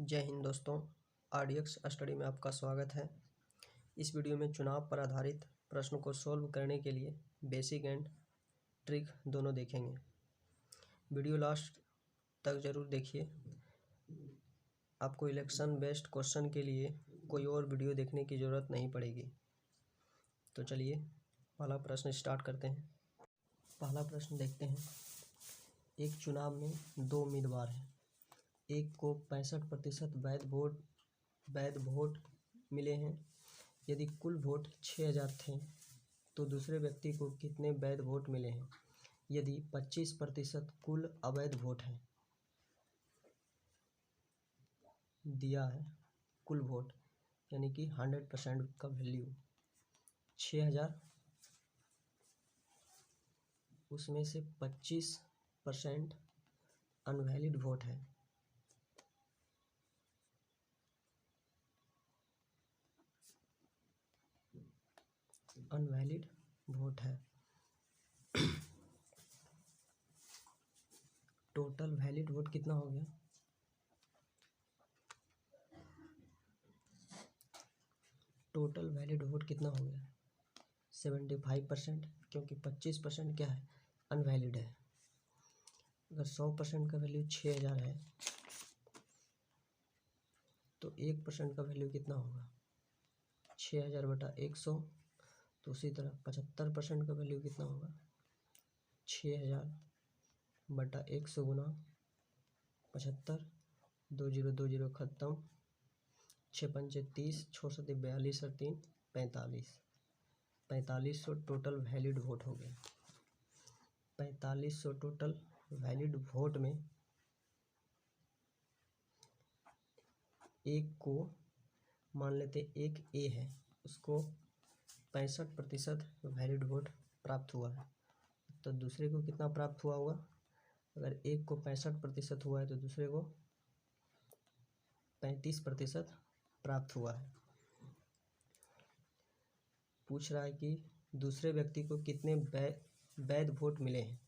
जय हिंद दोस्तों, RDX study में आपका स्वागत है। इस वीडियो में चुनाव पर आधारित प्रश्नों को सॉल्व करने के लिए बेसिक एंड ट्रिक दोनों देखेंगे। वीडियो लास्ट तक ज़रूर देखिए। आपको इलेक्शन बेस्ड क्वेश्चन के लिए कोई और वीडियो देखने की ज़रूरत नहीं पड़ेगी। तो चलिए पहला प्रश्न स्टार्ट करते हैं। पहला प्रश्न देखते हैं। एक चुनाव में दो उम्मीदवार हैं। एक को 65% वैध वोट मिले हैं। यदि कुल वोट 6000 थे तो दूसरे व्यक्ति को कितने वैध वोट मिले हैं? यदि 25% कुल अवैध वोट हैं, दिया है कुल वोट यानी कि 100% का वैल्यू 6000, उसमें से 25% अनवैलिड वोट है। अनवैलिड वोट है। टोटल वैलिड वोट कितना हो गया? टोटल वैलिड वोट कितना हो गया? 75%, क्योंकि 25% क्या है? अनवैलिड है। अगर 100% का वैल्यू 6000 है तो 1% का वैल्यू कितना होगा? 6000 बटा 100। तो उसी तरह 75% का वैल्यू कितना होगा? 6000 बटा 100 गुना 75। 20 खत्म। 6 पंचे 30, 6 सत्ते 42 और 3 45। 4500 टोटल वैलिड वोट हो गया। 4500 टोटल वैलिड वोट में एक को मान लेते एक ए है, उसको 65% वैलिड वोट प्राप्त हुआ है। तो दूसरे को कितना प्राप्त हुआ होगा? अगर एक को 65% हुआ है तो दूसरे को 35% प्राप्त हुआ है। पूछ रहा है कि दूसरे व्यक्ति को कितने वैध वोट मिले हैं।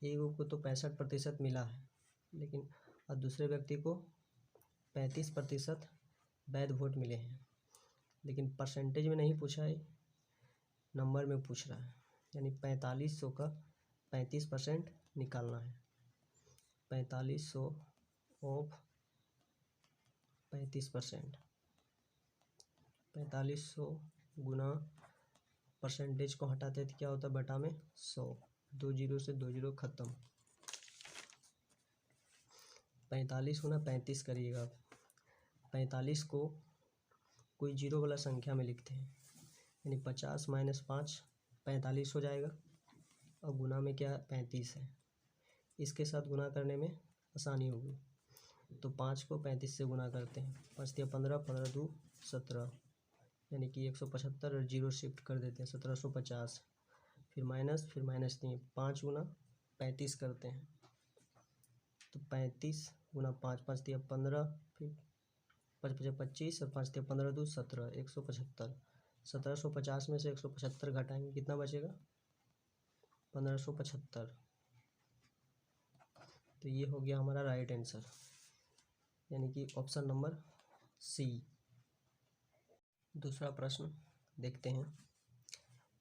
एक को तो 65% मिला है, लेकिन और दूसरे व्यक्ति को 35% वैध वोट मिले हैं। लेकिन परसेंटेज में नहीं पूछा है, नंबर में पूछ रहा है। यानी 4500 का 35% निकालना है। 4500 ऑफ 35%, 4500 गुना परसेंटेज को हटाते तो क्या होता है? बटा में 100। 2 जीरो से 2 जीरो खत्म। 45 गुना 35 करिएगा। 45 को कोई जीरो वाला संख्या में लिखते हैं, यानी 50 माइनस 5 45 हो जाएगा। और गुना में क्या 35 है, इसके साथ गुना करने में आसानी होगी। तो 5 को 35 से गुना करते हैं। 5 या 15, 15 2 17, यानी कि 175 और जीरो शिफ्ट कर देते हैं 1750। फिर माइनस 3, 5 गुना 35 करते हैं। तो 35 गुना 5, 5 दिया 15, फिर 5 5 25 और 5 दिया 15 2 17, 175। 1750 में से 175 घटाएंगे, कितना बचेगा? 1575। तो ये हो गया हमारा राइट आंसर, यानी कि ऑप्शन नंबर सी। दूसरा प्रश्न देखते हैं।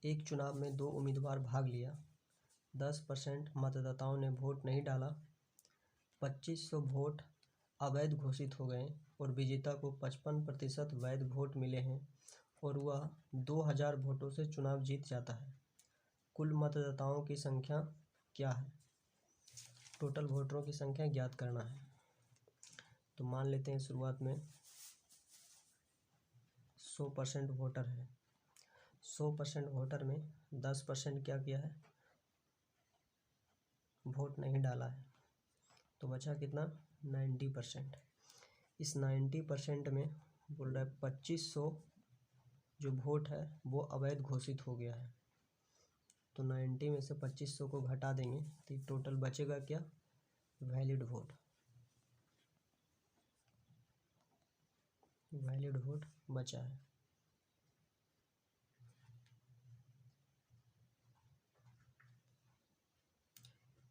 एक चुनाव में दो उम्मीदवार भाग लिया। 10% मतदाताओं ने वोट नहीं डाला। 2500 वोट अवैध घोषित हो गए और विजेता को 55% वैध वोट मिले हैं और वह 2000 वोटों से चुनाव जीत जाता है। कुल मतदाताओं की संख्या क्या है? टोटल वोटरों की संख्या ज्ञात करना है। तो मान लेते हैं शुरुआत में 100% वोटर है। 100% वोटर में 10% क्या किया है? वोट नहीं डाला है। तो बचा कितना? 90%। इस 90% में बोल रहा है 2500 जो वोट है वो अवैध घोषित हो गया है। तो 90 में से 2500 को घटा देंगे तो टोटल बचेगा क्या? Valid vote. वैलिड वोट बचा है।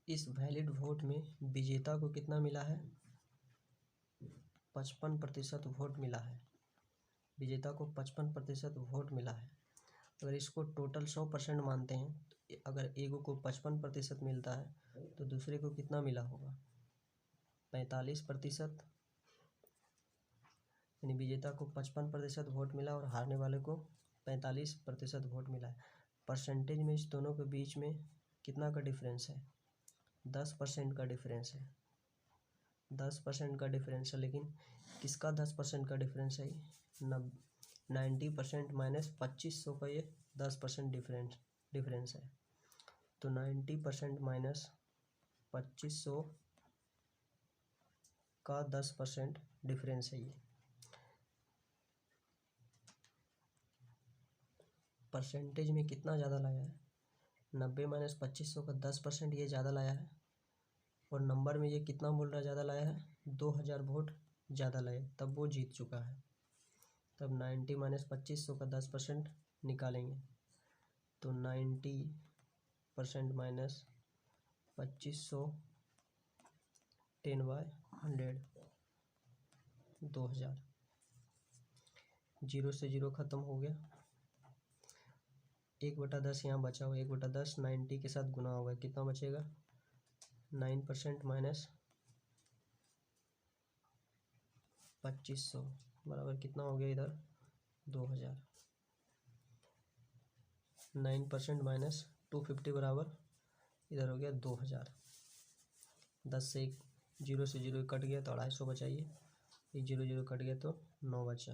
इस वैलिड वोट में विजेता को कितना मिला है? 55% वोट मिला है, विजेता को 55% वोट मिला है। अगर इसको टोटल 100% मानते हैं तो अगर एक को 55% मिलता है तो दूसरे को कितना मिला होगा? 45%। यानी विजेता को 55% वोट मिला और हारने वाले को 45% वोट मिला है। परसेंटेज में इस दोनों के बीच में कितना का डिफरेंस है? 10% का डिफरेंस है। 10% का डिफरेंस है, लेकिन किसका 10% का डिफरेंस है? 90% माइनस 2500 का ये 10% डिफरेंस है। तो 90% माइनस 2500 का 10% डिफरेंस है। ये परसेंटेज में कितना ज़्यादा लाया है? 90 माइनस 2500 का 10% ये ज़्यादा लाया है। और नंबर में ये कितना बोल रहा है ज़्यादा लाया है? 2000 वोट ज़्यादा लाए, तब वो जीत चुका है। तब 90 माइनस 2500 का 10% निकालेंगे तो 90% माइनस 2500 10/100 2000। 0 से 0 ख़त्म हो गया। 1/10 यहाँ बचा हुआ। 1/10 90 के साथ गुना होगा, कितना बचेगा? 9% माइनस 2500 बराबर कितना हो गया? इधर 2000। 9% माइनस 250 बराबर इधर हो गया 2000। 10 से 0 से 0 कट गया तो 250 बचाइए। ये 0 0 कट गया तो 9 बचा,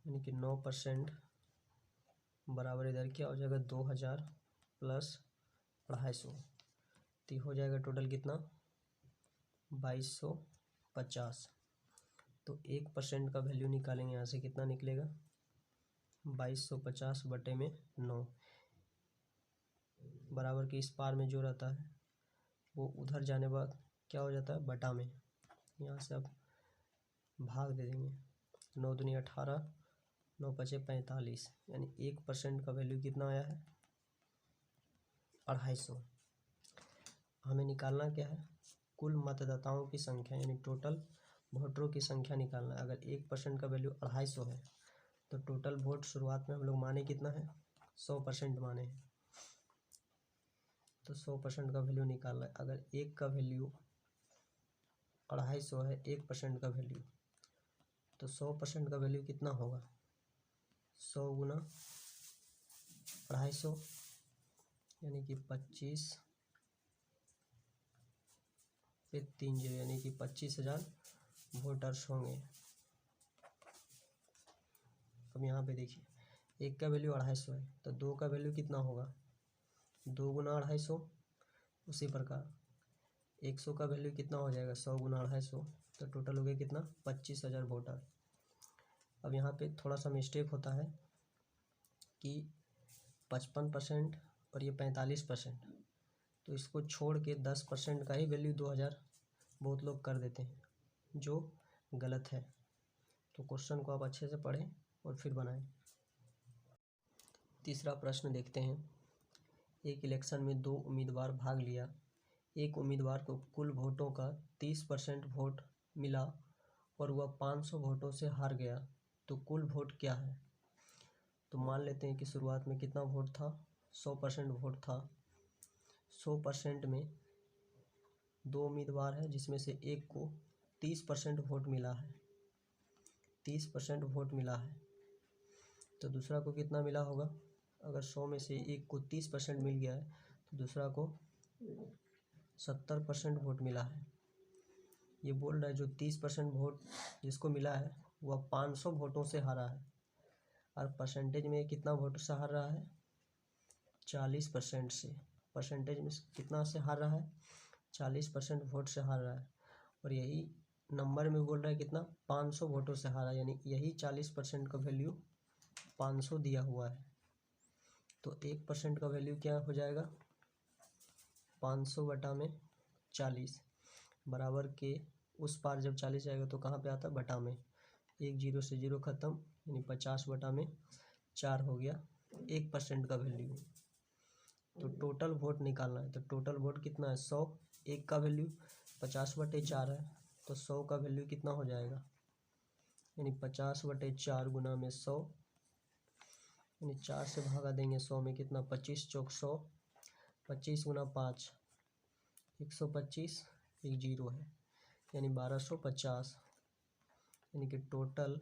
यानी कि 9% बराबर इधर क्या हो जाएगा? 2000 प्लस 250, तो हो जाएगा टोटल कितना? 2250। तो 1% का वैल्यू निकालेंगे यहाँ से, कितना निकलेगा? 2250 बटे में 9 बराबर के इस पार में जो रहता है वो उधर जाने बाद क्या हो जाता है? बटा में। यहाँ से अब भाग दे देंगे। 9 दूनी 18, 9 पचे 45, यानी 1% का वैल्यू कितना आया है? 250। हमें निकालना क्या है? कुल मतदाताओं की संख्या, यानी टोटल वोटरों की संख्या निकालना है। अगर 1% का वैल्यू 250 है तो टोटल वोट शुरुआत में हम लोग माने कितना है? 100% माने हैं। तो 100% का वैल्यू निकालना है। अगर एक का वैल्यू 250 है, 1% का वैल्यू, तो 100% का वैल्यू कितना होगा? 100 गुना 250, यानी कि 25 पे 30, यानी कि 25,000 वोटर्स होंगे। अब यहाँ पे देखिए, एक का वैल्यू 250 है तो दो का वैल्यू कितना होगा? 2 गुना 250। उसी प्रकार 100 का वैल्यू कितना हो जाएगा? 100 गुना 250, तो टोटल हो गया कितना? 25,000 वोटर। अब यहाँ पे थोड़ा सा मिस्टेक होता है कि 55% और ये 45%, तो इसको छोड़ के 10% का ही वैल्यू 2000 बहुत लोग कर देते हैं, जो गलत है। तो क्वेश्चन को आप अच्छे से पढ़ें और फिर बनाएं। तीसरा प्रश्न देखते हैं। एक इलेक्शन में 2 उम्मीदवार भाग लिया। एक उम्मीदवार को कुल वोटों का 30% वोट मिला और वह 500 वोटों से हार गया, तो कुल वोट क्या है? तो मान लेते हैं कि शुरुआत में कितना वोट था? 100% वोट था। 100% में 2 उम्मीदवार है जिसमें से एक को 30% वोट मिला है। 30% वोट मिला है तो दूसरा को कितना मिला होगा? अगर 100 में से एक को 30% मिल गया है तो दूसरा को 70% वोट मिला है। ये बोल रहा है जो 30% वोट जिसको मिला है वह 500 वोटों से हारा है, और परसेंटेज में कितना वोट से हार रहा है? 40% से। परसेंटेज में कितना से हार रहा है? 40% वोट से हार रहा है। और यही नंबर में बोल रहा है कितना? 500 वोटों से हारा, यानी यही 40% का वैल्यू 500 दिया हुआ है। तो 1% का वैल्यू क्या हो जाएगा? 500 बटा में 40 बराबर के उस पार जब 40 जाएगा तो कहाँ पे आता है? बटा में। 1 0 से 0 ख़त्म, यानी 50 बटा में 4 हो गया 1% का वैल्यू। तो टोटल वोट निकालना है, तो टोटल वोट कितना है? 100। एक का वैल्यू 50 बटे 4 है, तो 100 का वैल्यू कितना हो जाएगा, यानी 50/4 गुना में 100, यानी 4 से भागा देंगे 100 में, कितना 25 चौक 100, 25 गुना 5 125, एक जीरो है, यानी 1250, यानी कि टोटल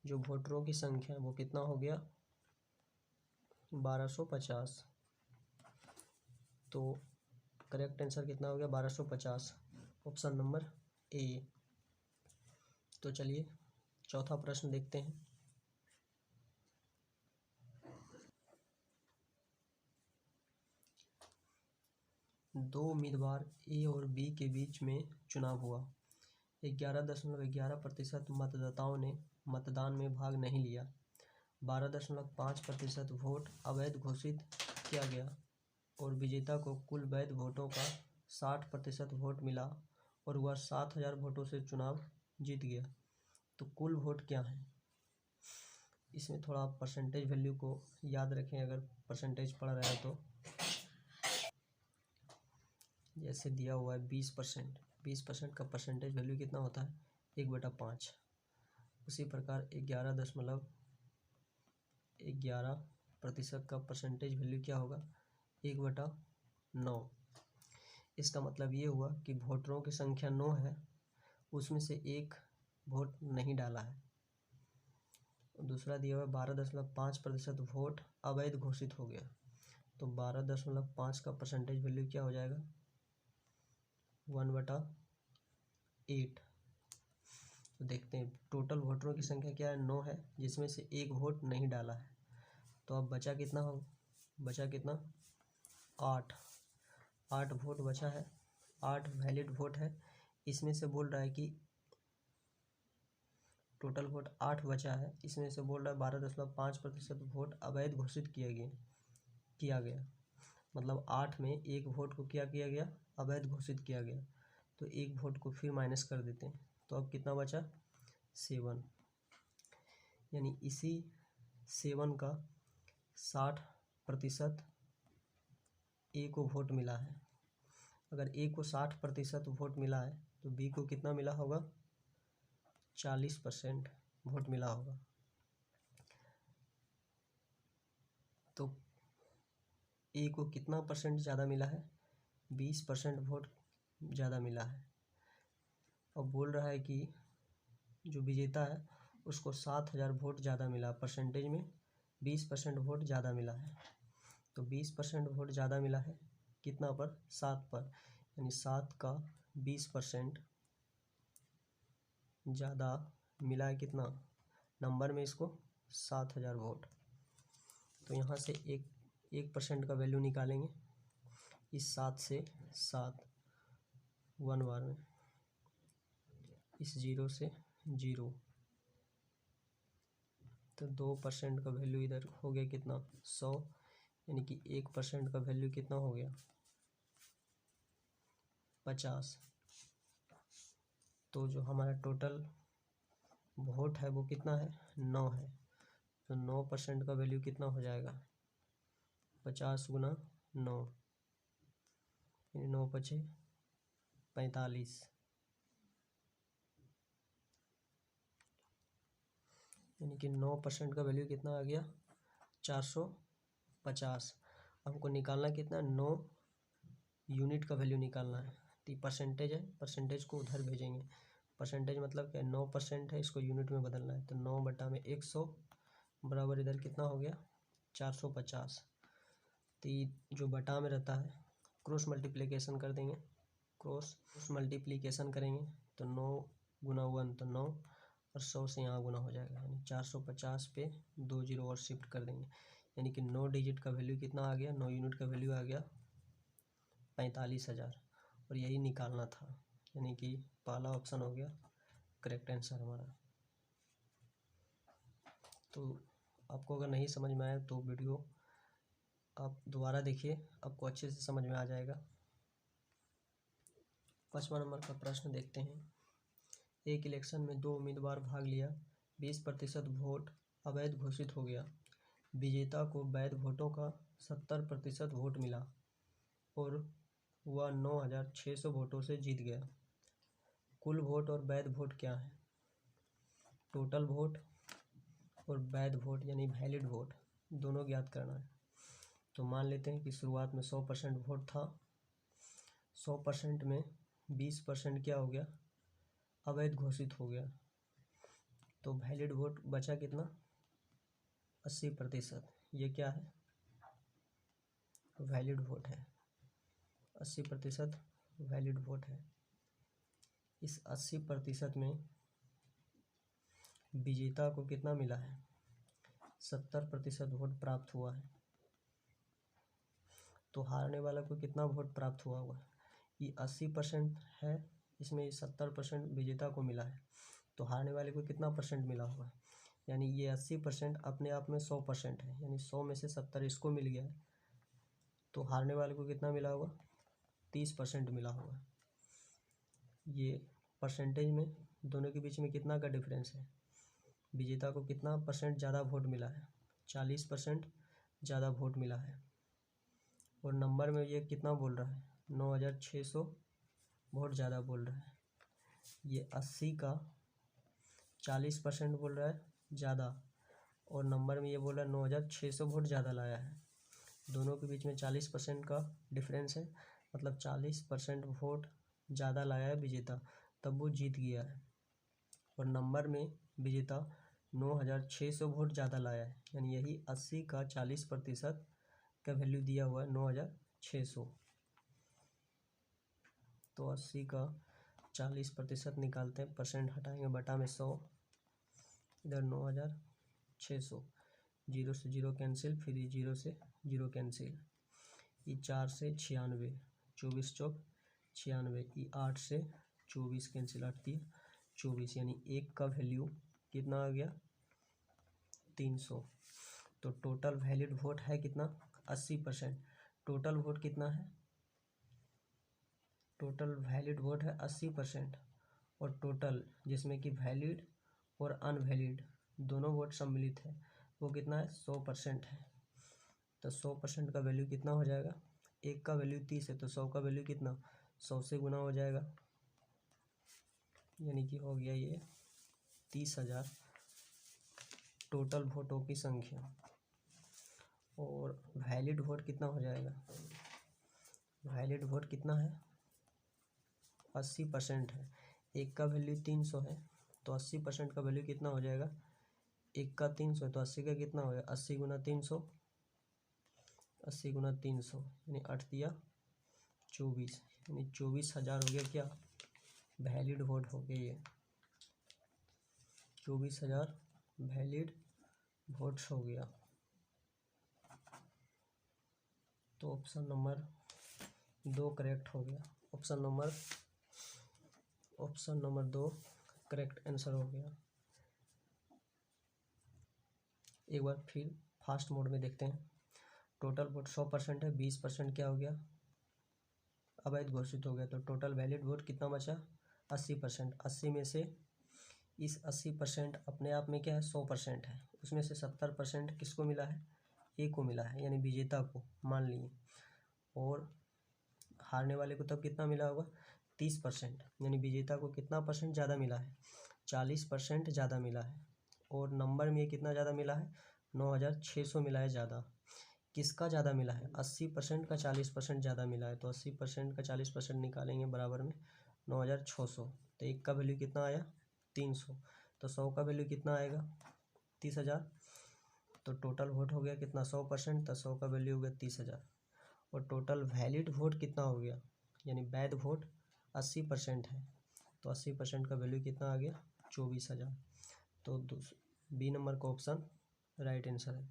जो वोटरों की संख्या वो कितना हो गया 1250। तो करेक्ट आंसर कितना हो गया 1250, ऑप्शन नंबर ए। तो चलिए चौथा प्रश्न देखते हैं। दो उम्मीदवार ए और बी के बीच में चुनाव हुआ। 11.11% मतदाताओं ने मतदान में भाग नहीं लिया। 12.5% वोट अवैध घोषित किया गया और विजेता को कुल वैध वोटों का 60% वोट मिला और वह 7,000 वोटों से चुनाव जीत गया। तो कुल वोट क्या है? इसमें थोड़ा आप परसेंटेज वैल्यू को याद रखें अगर परसेंटेज पढ़ रहे हैं तो। जैसे दिया हुआ है 20%, 20% का परसेंटेज वैल्यू कितना होता है 1/5। उसी प्रकार 11.11% का परसेंटेज वैल्यू क्या होगा 1/9। इसका मतलब ये हुआ कि वोटरों की संख्या 9 है, उसमें से एक वोट नहीं डाला है। दूसरा दिया हुआ 12.5% वोट अवैध घोषित हो गया, तो 12.5 का परसेंटेज वैल्यू क्या हो जाएगा 1/8। तो देखते हैं टोटल वोटरों की संख्या क्या है 9 है, जिसमें से एक वोट नहीं डाला है। तो अब बचा कितना 8 वोट बचा है, 8 वैलिड वोट है। इसमें से बोल रहा है कि टोटल वोट 8 बचा है, इसमें से बोल रहा है 12.5% वोट अवैध घोषित किया गया। मतलब 8 में एक वोट को क्या किया गया अवैध घोषित किया गया। तो एक वोट को फिर माइनस कर देते हैं, तो अब कितना बचा 7, यानी इसी 7 का 60% ए को वोट मिला है। अगर ए को 60% वोट मिला है तो बी को कितना मिला होगा 40% वोट मिला होगा। तो ए को कितना परसेंट ज़्यादा मिला है 20% वोट ज़्यादा मिला है। अब बोल रहा है कि जो विजेता है उसको 7,000 वोट ज़्यादा मिला, परसेंटेज में 20% वोट ज़्यादा मिला है। तो 20% वोट ज़्यादा मिला है कितना पर 7 पर, यानी 7 का 20% ज़्यादा मिला है कितना नंबर में इसको 7,000 वोट। तो यहाँ से 1% का वैल्यू निकालेंगे, इस 7 से 7 1 बार में, इस 0 से 0, तो 2% का वैल्यू इधर हो गया कितना 100, यानी कि 1% का वैल्यू कितना हो गया 50। तो जो हमारा टोटल वोट है वो कितना है 9 है, तो 9% का वैल्यू कितना हो जाएगा 50 गुना 9, यानी 9 पचे 45, यानी कि 9% का वैल्यू कितना आ गया 450। हमको निकालना कितना 9 यूनिट का वैल्यू निकालना है। तो परसेंटेज है, परसेंटेज को उधर भेजेंगे। परसेंटेज मतलब क्या 9% है, इसको यूनिट में बदलना है। तो 9/100 बराबर इधर कितना हो गया 450। तो जो बटा में रहता है क्रॉस मल्टीप्लिकेशन कर देंगे, क्रॉस मल्टीप्लिकेशन करेंगे तो 9 गुना 1 तो 9 और 100 से यहाँ गुना हो जाएगा, यानी 450 पे 2 जीरो और शिफ्ट कर देंगे, यानी कि 9 डिजिट का वैल्यू कितना आ गया 9 यूनिट का वैल्यू आ गया 45,000। और यही निकालना था, यानी कि पहला ऑप्शन हो गया करेक्ट आंसर हमारा। तो आपको अगर नहीं समझ में आया तो वीडियो आप दोबारा देखिए, आपको अच्छे से समझ में आ जाएगा। 5वां नंबर का प्रश्न देखते हैं। एक इलेक्शन में 2 उम्मीदवार भाग लिया, 20% वोट अवैध घोषित हो गया। विजेता को वैध वोटों का 70% वोट मिला और वह 9,600 वोटों से जीत गया। कुल वोट और वैध वोट क्या है? टोटल वोट और वैध वोट यानी वैलिड वोट दोनों ज्ञात करना है। तो मान लेते हैं कि शुरुआत में 100% वोट था, 100% में 20% क्या हो गया? अवैध घोषित हो गया। तो वैलिड वोट बचा कितना? 80%। ये क्या है? वैलिड वोट है। 80% वैलिड वोट है। इस 80% में विजेता को कितना मिला है? 70% वोट प्राप्त हुआ है। तो हारने वाला को कितना वोट प्राप्त हुआ होगा? ये 80% है, इसमें 70% विजेता को मिला है, तो हारने वाले को कितना परसेंट मिला होगा? यानी ये 80% अपने आप में 100% है, यानी 100 में से 70 इसको मिल गया है, तो हारने वाले को कितना मिला होगा? 30% मिला होगा। ये परसेंटेज में दोनों के बीच में कितना का डिफरेंस है? विजेता को कितना परसेंट ज़्यादा वोट मिला है? 40% ज़्यादा वोट मिला है। और नंबर में ये कितना बोल रहा है? 9600 वोट ज़्यादा बोल रहा है। ये 80 का 40% बोल रहा है ज़्यादा, और नंबर में ये बोल रहा है 9600 वोट ज़्यादा लाया है। दोनों के बीच में 40% का डिफरेंस है, मतलब 40% वोट ज़्यादा लाया है विजेता, तब वो जीत गया है। और नंबर में विजेता 9600 वोट ज़्यादा लाया है, यानी यही 80 का 40% का वैल्यू दिया हुआ है 9600। तो 80 का 40% निकालते हैं, परसेंट हटाएंगे, बटा में 100, इधर 9600, 0 से 0 कैंसिल, फिर 0 से 0 कैंसिल, ये 4 से 96, 24 चौक 96, ये 8 से 24 कैंसिल, 8 24, यानी 1 का वैल्यू कितना आ गया? 300। तो टोटल वैलिड वोट है कितना? 80%। टोटल वोट कितना है? टोटल वैलिड वोट है 80%, और टोटल जिसमें कि वैलिड और अनवैलिड दोनों वोट सम्मिलित है, वो कितना है? 100% है। तो 100% का वैल्यू कितना हो जाएगा? 1 का वैल्यू 30 है, तो 100 का वैल्यू कितना? 100 से गुना हो जाएगा, यानी कि हो गया ये 30,000 टोटल वोटों की संख्या। और वैलिड वोट कितना हो जाएगा? वैलिड वोट कितना है? 80% है। 1 का वैल्यू 300 है, तो 80% का वैल्यू कितना हो जाएगा? 1 का 300, तो 80 का कितना हो जाएगा? 80 गुना 300, 80 गुना 300 यानी 8 दिया 24, यानी 24,000 हो गया क्या? वैलिड वोट हो गया ये 24,000 वैलिड वोट्स हो गया। तो ऑप्शन नंबर 2 करेक्ट हो गया। ऑप्शन नंबर 2 करेक्ट आंसर हो गया। एक बार फिर फास्ट मोड में देखते हैं। टोटल वोट 100% है, 20% क्या हो गया? अवैध घोषित हो गया। तो टोटल वैलिड वोट कितना बचा? 80%। 80 में से इस 80% अपने आप में क्या है? 100% है। उसमें से 70% किसको मिला है? ए को मिला है, यानी विजेता को मान लिए। और हारने वाले को तब कितना मिला होगा? 30%, यानी विजेता को कितना परसेंट ज़्यादा मिला है? 40% ज़्यादा मिला है। और नंबर में कितना ज़्यादा मिला है? 9600 मिला है ज़्यादा। किसका ज़्यादा मिला है? 80% का 40% ज़्यादा मिला है। तो 80% का 40% निकालेंगे, बराबर में 9600। तो 1 का वैल्यू कितना आया? 300। तो 100 का वैल्यू कितना आएगा? 30,000। तो टोटल वोट हो गया कितना? 100%, तो 100 का वैल्यू हो गया 30,000। और टोटल वैलिड वोट कितना हो गया? यानी वैध वोट 80% है, तो 80% का वैल्यू कितना आ गया? 24,000। तो बी नंबर का ऑप्शन राइट आंसर है।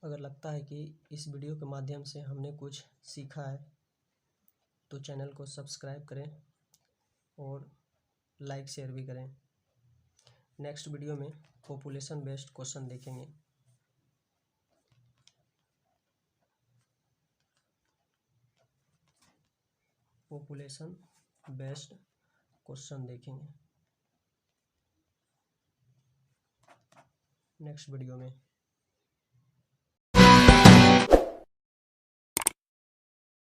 अगर लगता है कि इस वीडियो के माध्यम से हमने कुछ सीखा है, तो चैनल को सब्सक्राइब करें और लाइक शेयर भी करें। नेक्स्ट वीडियो में पॉपुलेशन बेस्ड क्वेश्चन देखेंगे। पॉपुलेशन बेस्ड क्वेश्चन देखेंगे नेक्स्ट वीडियो में।